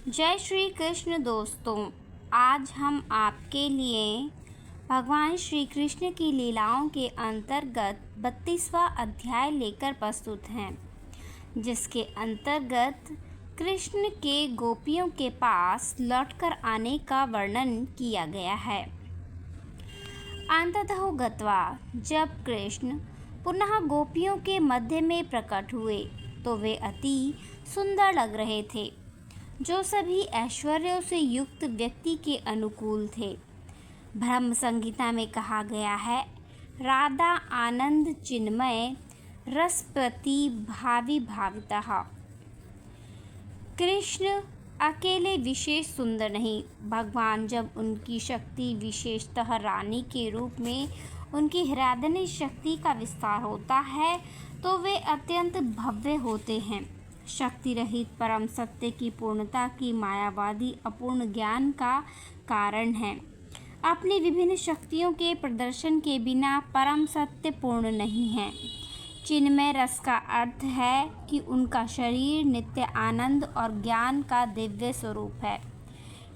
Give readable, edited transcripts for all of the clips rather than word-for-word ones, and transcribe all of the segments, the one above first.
जय श्री कृष्ण दोस्तों। आज हम आपके लिए भगवान श्री कृष्ण की लीलाओं के अंतर्गत 32वां अध्याय लेकर प्रस्तुत हैं, जिसके अंतर्गत कृष्ण के गोपियों के पास लौटकर आने का वर्णन किया गया है। अंततः गत्वा, जब कृष्ण पुनः गोपियों के मध्य में प्रकट हुए तो वे अति सुंदर लग रहे थे, जो सभी ऐश्वर्यों से युक्त व्यक्ति के अनुकूल थे। ब्रह्म संहिता में कहा गया है, राधा आनंद चिन्मय रस प्रति भावी भावितः। कृष्ण अकेले विशेष सुंदर नहीं, भगवान जब उनकी शक्ति विशेषतः रानी के रूप में उनकी हृदय शक्ति का विस्तार होता है तो वे अत्यंत भव्य होते हैं। शक्ति रहित परम सत्य की पूर्णता की मायावादी अपूर्ण ज्ञान का कारण है। अपनी विभिन्न शक्तियों के प्रदर्शन के बिना परम सत्य पूर्ण नहीं है। चिन्मय रस का अर्थ है कि उनका शरीर नित्य आनंद और ज्ञान का दिव्य स्वरूप है।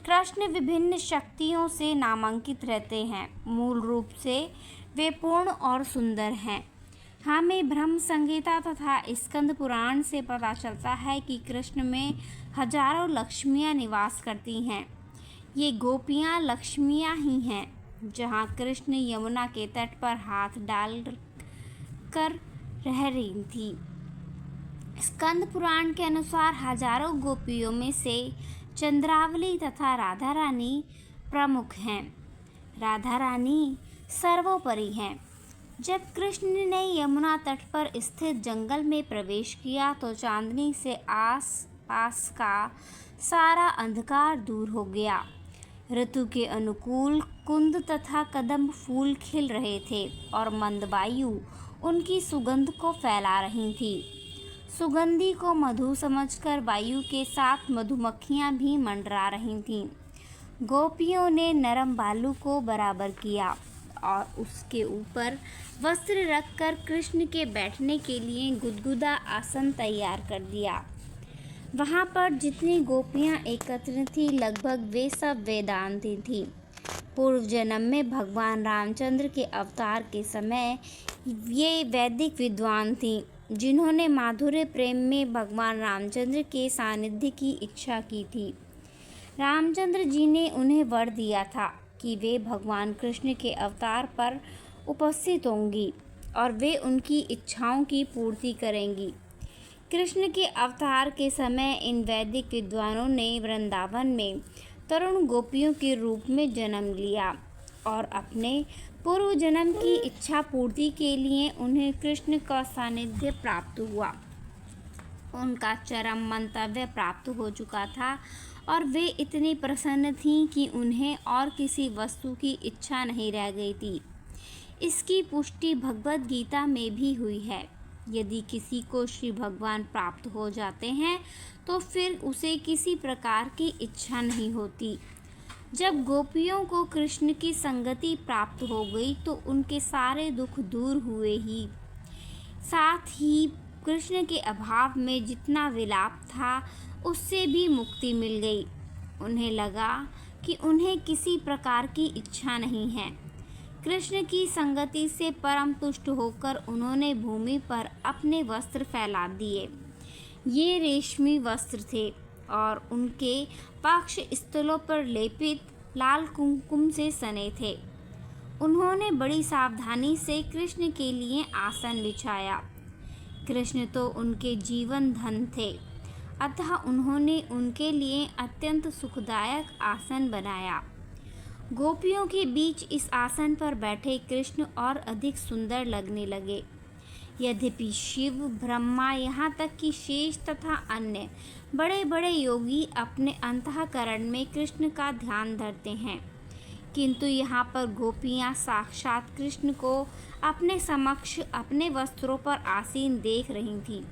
कृष्ण विभिन्न शक्तियों से नामांकित रहते हैं। मूल रूप से वे पूर्ण और सुंदर हैं। हमें ब्रह्म संहिता तथा स्कंद पुराण से पता चलता है कि कृष्ण में हजारों लक्ष्मियां निवास करती हैं। ये गोपियां लक्ष्मियां ही हैं। जहाँ कृष्ण यमुना के तट पर हाथ डाल कर रह रही थी। स्कंद पुराण के अनुसार हजारों गोपियों में से चंद्रावली तथा राधा रानी प्रमुख हैं। राधा रानी सर्वोपरि हैं। जब कृष्ण ने यमुना तट पर स्थित जंगल में प्रवेश किया तो चांदनी से आस पास का सारा अंधकार दूर हो गया। ऋतु के अनुकूल कुंद तथा कदम्ब फूल खिल रहे थे और मंद वायु उनकी सुगंध को फैला रही थी। सुगंधी को मधु समझकर वायु के साथ मधुमक्खियां भी मंडरा रही थीं। गोपियों ने नरम बालू को बराबर किया और उसके ऊपर वस्त्र रखकर कृष्ण के बैठने के लिए गुदगुदा आसन तैयार कर दिया। वहाँ पर जितनी गोपियाँ एकत्र थीं, लगभग वे सब वेदांती थीं। पूर्व जन्म में भगवान रामचंद्र के अवतार के समय ये वैदिक विद्वान थीं, जिन्होंने माधुर्य प्रेम में भगवान रामचंद्र के सानिध्य की इच्छा की थी। रामचंद्र जी ने उन्हें वर दिया था कि वे भगवान कृष्ण के अवतार पर उपस्थित होंगी और वे उनकी इच्छाओं की पूर्ति करेंगी। कृष्ण के अवतार के समय इन वैदिक विद्वानों ने वृंदावन में तरुण गोपियों के रूप में जन्म लिया और अपने पूर्व जन्म की इच्छा पूर्ति के लिए उन्हें कृष्ण का सानिध्य प्राप्त हुआ। उनका चरम मंतव्य प्राप्त हो चुका था और वे इतनी प्रसन्न थीं कि उन्हें और किसी वस्तु की इच्छा नहीं रह गई थी। इसकी पुष्टि भगवद गीता में भी हुई है। यदि किसी को श्री भगवान प्राप्त हो जाते हैं तो फिर उसे किसी प्रकार की इच्छा नहीं होती। जब गोपियों को कृष्ण की संगति प्राप्त हो गई तो उनके सारे दुख दूर हुए ही साथ ही कृष्ण के अभाव में जितना विलाप था उससे भी मुक्ति मिल गई। उन्हें लगा कि उन्हें किसी प्रकार की इच्छा नहीं है। कृष्ण की संगति से परम तुष्ट होकर उन्होंने भूमि पर अपने वस्त्र फैला दिए। ये रेशमी वस्त्र थे और उनके पक्ष स्थलों पर लेपित लाल कुमकुम से सने थे। उन्होंने बड़ी सावधानी से कृष्ण के लिए आसन बिछाया। कृष्ण तो उनके जीवन धन थे, अतः उन्होंने उनके लिए अत्यंत सुखदायक आसन बनाया। गोपियों के बीच इस आसन पर बैठे कृष्ण और अधिक सुंदर लगने लगे। यद्यपि शिव, ब्रह्मा, यहाँ तक कि शेष तथा अन्य बड़े बड़े योगी अपने अंतःकरण में कृष्ण का ध्यान धरते हैं, किंतु यहाँ पर गोपियाँ साक्षात कृष्ण को अपने समक्ष अपने वस्त्रों पर आसीन देख रही थीं।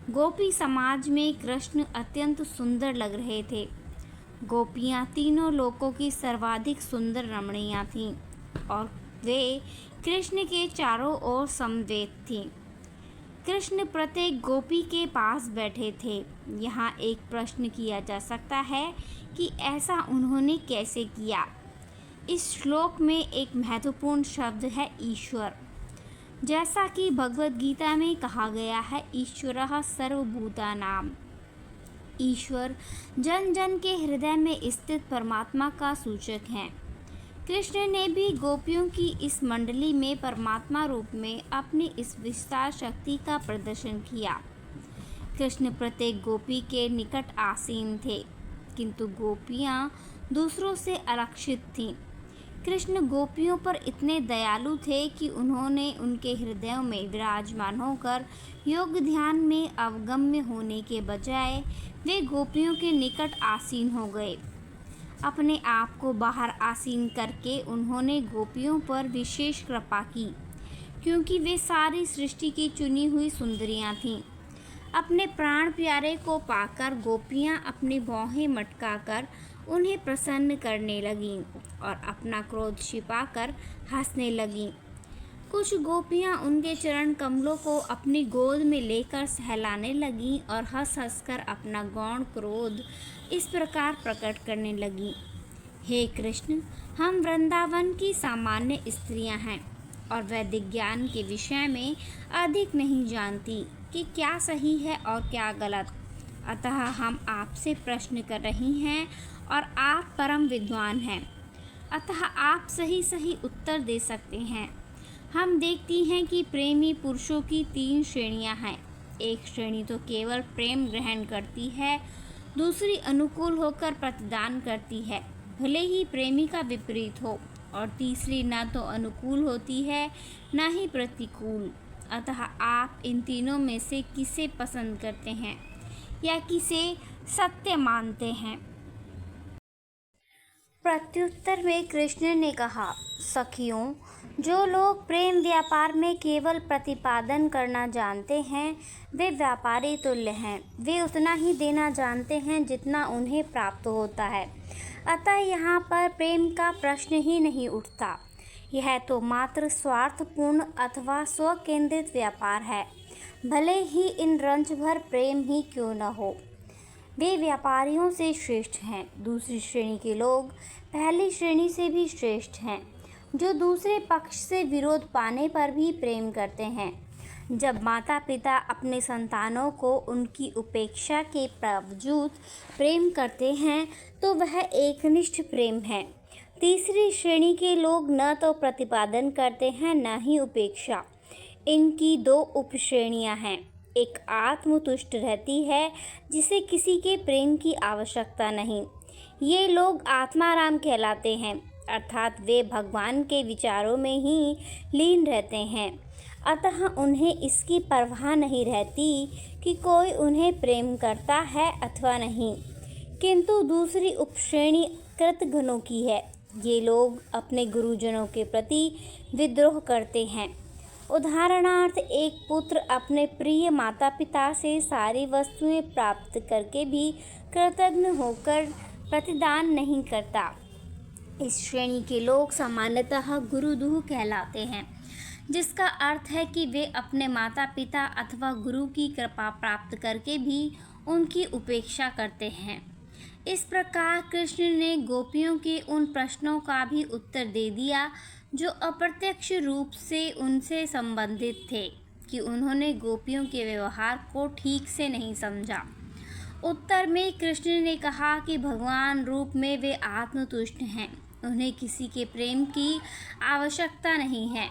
गोपी समाज में कृष्ण अत्यंत सुंदर लग रहे थे। गोपियाँ तीनों लोकों की सर्वाधिक सुंदर रमणियाँ थीं और वे कृष्ण के चारों ओर समवेत थीं। कृष्ण प्रत्येक गोपी के पास बैठे थे। यहाँ एक प्रश्न किया जा सकता है कि ऐसा उन्होंने कैसे किया। इस श्लोक में एक महत्वपूर्ण शब्द है ईश्वर। जैसा कि भगवद गीता में कहा गया है, ईश्वरः सर्वभूतानां। ईश्वर जन जन के हृदय में स्थित परमात्मा का सूचक है। कृष्ण ने भी गोपियों की इस मंडली में परमात्मा रूप में अपनी इस विस्तार शक्ति का प्रदर्शन किया। कृष्ण प्रत्येक गोपी के निकट आसीन थे, किंतु गोपियां दूसरों से आरक्षित थीं। कृष्ण गोपियों पर इतने दयालु थे कि उन्होंने उनके हृदयों में विराजमान होकर योग ध्यान में अवगम्य होने के बजाय वे गोपियों के निकट आसीन हो गए। अपने आप को बाहर आसीन करके उन्होंने गोपियों पर विशेष कृपा की, क्योंकि वे सारी सृष्टि की चुनी हुई सुंदरियां थीं। अपने प्राण प्यारे को पाकर गोपियां अपनी भौहें मटकाकर उन्हें प्रसन्न करने लगीं और अपना क्रोध छिपाकर हंसने लगीं। कुछ गोपियां उनके चरण कमलों को अपनी गोद में लेकर सहलाने लगीं और हंस हंसकर अपना गौण क्रोध इस प्रकार प्रकट करने लगीं। हे कृष्ण, हम वृंदावन की सामान्य स्त्रियां हैं और वैदिक ज्ञान के विषय में अधिक नहीं जानती कि क्या सही है और क्या गलत। अतः हम आपसे प्रश्न कर रही हैं और आप परम विद्वान हैं, अतः आप सही सही उत्तर दे सकते हैं। हम देखती हैं कि प्रेमी पुरुषों की 3 श्रेणियां हैं। एक श्रेणी तो केवल प्रेम ग्रहण करती है, दूसरी अनुकूल होकर प्रतिदान करती है, भले ही प्रेमी का विपरीत हो, और तीसरी न तो अनुकूल होती है न ही प्रतिकूल। अतः आप इन तीनों में से किसे पसंद करते हैं या किसे सत्य मानते हैं? प्रत्युत्तर में कृष्ण ने कहा, सखियों, जो लोग प्रेम व्यापार में केवल प्रतिपादन करना जानते हैं, वे व्यापारी तुल्य हैं। वे उतना ही देना जानते हैं जितना उन्हें प्राप्त होता है। अतः यहाँ पर प्रेम का प्रश्न ही नहीं उठता। यह तो मात्र स्वार्थपूर्ण अथवा स्वकेंद्रित व्यापार है, भले ही इन रंच भर प्रेम ही क्यों न हो। वे व्यापारियों से श्रेष्ठ हैं। दूसरी श्रेणी के लोग पहली श्रेणी से भी श्रेष्ठ हैं, जो दूसरे पक्ष से विरोध पाने पर भी प्रेम करते हैं। जब माता पिता अपने संतानों को उनकी उपेक्षा के बावजूद प्रेम करते हैं, तो वह एकनिष्ठ प्रेम है। तीसरी श्रेणी के लोग न तो प्रतिपादन करते हैं न ही उपेक्षा। इनकी 2 उपश्रेणियां हैं। एक आत्मतुष्ट रहती है, जिसे किसी के प्रेम की आवश्यकता नहीं। ये लोग आत्माराम कहलाते हैं, अर्थात वे भगवान के विचारों में ही लीन रहते हैं। अतः उन्हें इसकी परवाह नहीं रहती कि कोई उन्हें प्रेम करता है अथवा नहीं। किंतु दूसरी उपश्रेणी कृतघ्नों की है। ये लोग अपने गुरुजनों के प्रति विद्रोह करते हैं। उदाहरणार्थ, एक पुत्र अपने प्रिय माता पिता से सारी वस्तुएं प्राप्त करके भी कृतघ्न होकर प्रतिदान नहीं करता। इस श्रेणी के लोग सामान्यतः गुरुदूह कहलाते हैं, जिसका अर्थ है कि वे अपने माता पिता अथवा गुरु की कृपा प्राप्त करके भी उनकी उपेक्षा करते हैं। इस प्रकार कृष्ण ने गोपियों के उन प्रश्नों का भी उत्तर दे दिया जो अप्रत्यक्ष रूप से उनसे संबंधित थे कि उन्होंने गोपियों के व्यवहार को ठीक से नहीं समझा। उत्तर में कृष्ण ने कहा कि भगवान रूप में वे आत्मतुष्ट हैं, उन्हें किसी के प्रेम की आवश्यकता नहीं है।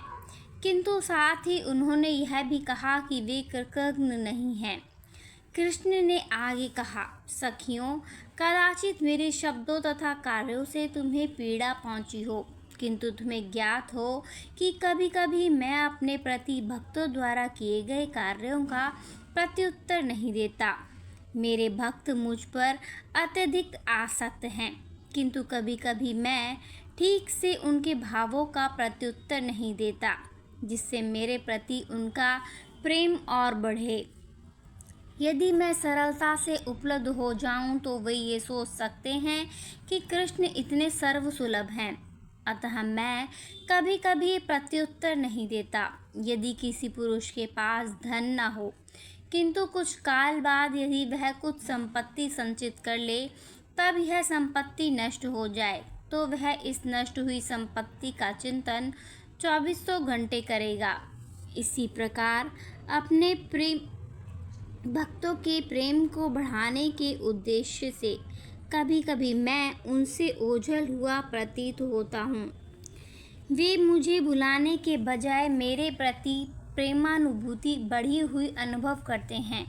किंतु साथ ही उन्होंने यह भी कहा कि वे कृतघ्न नहीं हैं। कृष्ण ने आगे कहा, सखियों, कदाचित मेरे शब्दों तथा कार्यों से तुम्हें पीड़ा पहुंची हो, किंतु तुम्हें ज्ञात हो कि कभी कभी मैं अपने प्रति भक्तों द्वारा किए गए कार्यों का प्रत्युत्तर नहीं देता। मेरे भक्त मुझ पर अत्यधिक आसक्त हैं, किंतु कभी कभी मैं ठीक से उनके भावों का प्रत्युत्तर नहीं देता, जिससे मेरे प्रति उनका प्रेम और बढ़े। यदि मैं सरलता से उपलब्ध हो जाऊं तो वे ये सोच सकते हैं कि कृष्ण इतने सर्वसुलभ हैं, अतः मैं कभी कभी प्रत्युत्तर नहीं देता। यदि किसी पुरुष के पास धन न हो, किंतु कुछ काल बाद यदि वह कुछ संपत्ति संचित कर ले, तब यह संपत्ति नष्ट हो जाए, तो वह इस नष्ट हुई संपत्ति का चिंतन 2400 घंटे करेगा। इसी प्रकार अपने प्रेम भक्तों के प्रेम को बढ़ाने के उद्देश्य से कभी कभी मैं उनसे ओझल हुआ प्रतीत होता हूँ। वे मुझे भुलाने के बजाय मेरे प्रति प्रेमानुभूति बढ़ी हुई अनुभव करते हैं।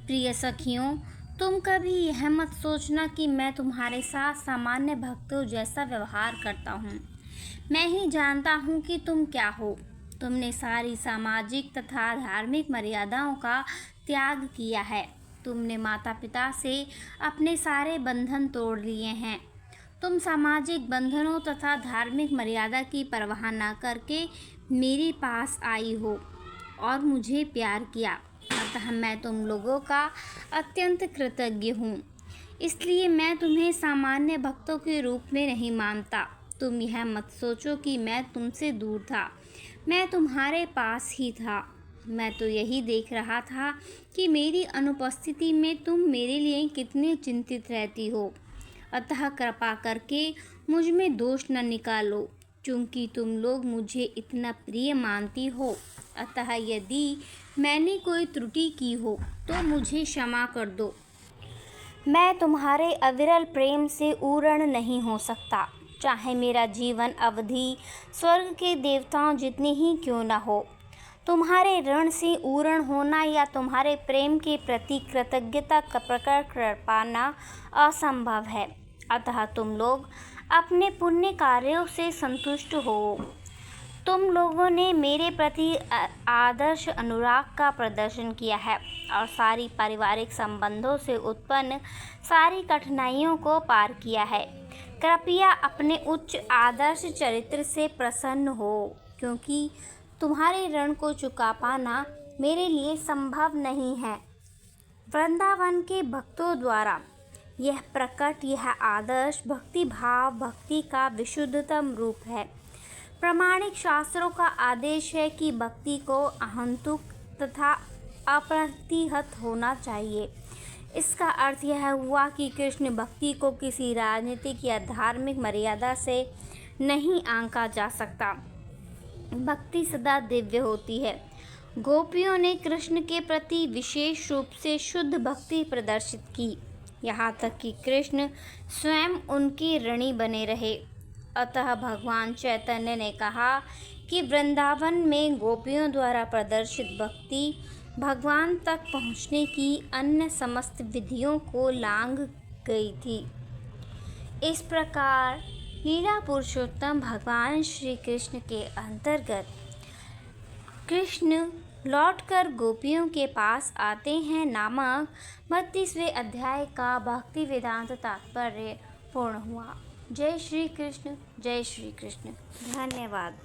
प्रिय सखियों, तुम कभी यह मत सोचना कि मैं तुम्हारे साथ सामान्य भक्तों जैसा व्यवहार करता हूँ। मैं ही जानता हूँ कि तुम क्या हो। तुमने सारी सामाजिक तथा धार्मिक मर्यादाओं का त्याग किया है। तुमने माता पिता से अपने सारे बंधन तोड़ लिए हैं। तुम सामाजिक बंधनों तथा धार्मिक मर्यादा की परवाह न करके मेरे पास आई हो और मुझे प्यार किया। अतः मैं तुम लोगों का अत्यंत कृतज्ञ हूँ। इसलिए मैं तुम्हें सामान्य भक्तों के रूप में नहीं मानता। तुम यह मत सोचो कि मैं तुमसे दूर था, मैं तुम्हारे पास ही था। मैं तो यही देख रहा था कि मेरी अनुपस्थिति में तुम मेरे लिए कितने चिंतित रहती हो। अतः कृपा करके मुझ में दोष न निकालो, क्योंकि तुम लोग मुझे इतना प्रिय मानती हो। अतः यदि मैंने कोई त्रुटि की हो तो मुझे क्षमा कर दो। मैं तुम्हारे अविरल प्रेम से ऊर्ण नहीं हो सकता, चाहे मेरा जीवन अवधि स्वर्ग के देवताओं जितनी ही क्यों न हो। तुम्हारे ऋण से ऊर्ण होना या तुम्हारे प्रेम के प्रति कृतज्ञता का प्रकट कर पाना असंभव है। अतः तुम लोग अपने पुण्य कार्यों से संतुष्ट हो। तुम लोगों ने मेरे प्रति आदर्श अनुराग का प्रदर्शन किया है और सारी पारिवारिक संबंधों से उत्पन्न सारी कठिनाइयों को पार किया है। कृपया अपने उच्च आदर्श चरित्र से प्रसन्न हो, क्योंकि तुम्हारे ऋण को चुका पाना मेरे लिए संभव नहीं है। वृंदावन के भक्तों द्वारा यह आदर्श भक्ति भाव भक्ति का विशुद्धतम रूप है। प्रामाणिक शास्त्रों का आदेश है कि भक्ति को अहंतुक तथा अप्रतिहत होना चाहिए। इसका अर्थ यह हुआ कि कृष्ण भक्ति को किसी राजनीतिक या धार्मिक मर्यादा से नहीं आंका जा सकता। भक्ति सदा दिव्य होती है। गोपियों ने कृष्ण के प्रति विशेष रूप से शुद्ध भक्ति प्रदर्शित की, यहाँ तक कि कृष्ण स्वयं उनके ऋणी बने रहे। अतः भगवान चैतन्य ने कहा कि वृंदावन में गोपियों द्वारा प्रदर्शित भक्ति भगवान तक पहुँचने की अन्य समस्त विधियों को लांघ गई थी। इस प्रकार लीला पुरुषोत्तम भगवान श्री कृष्ण के अंतर्गत कृष्ण लौटकर गोपियों के पास आते हैं नामक 32वें अध्याय का भक्ति वेदांत तात्पर्य पूर्ण हुआ। जय श्री कृष्ण, जय श्री कृष्ण। धन्यवाद।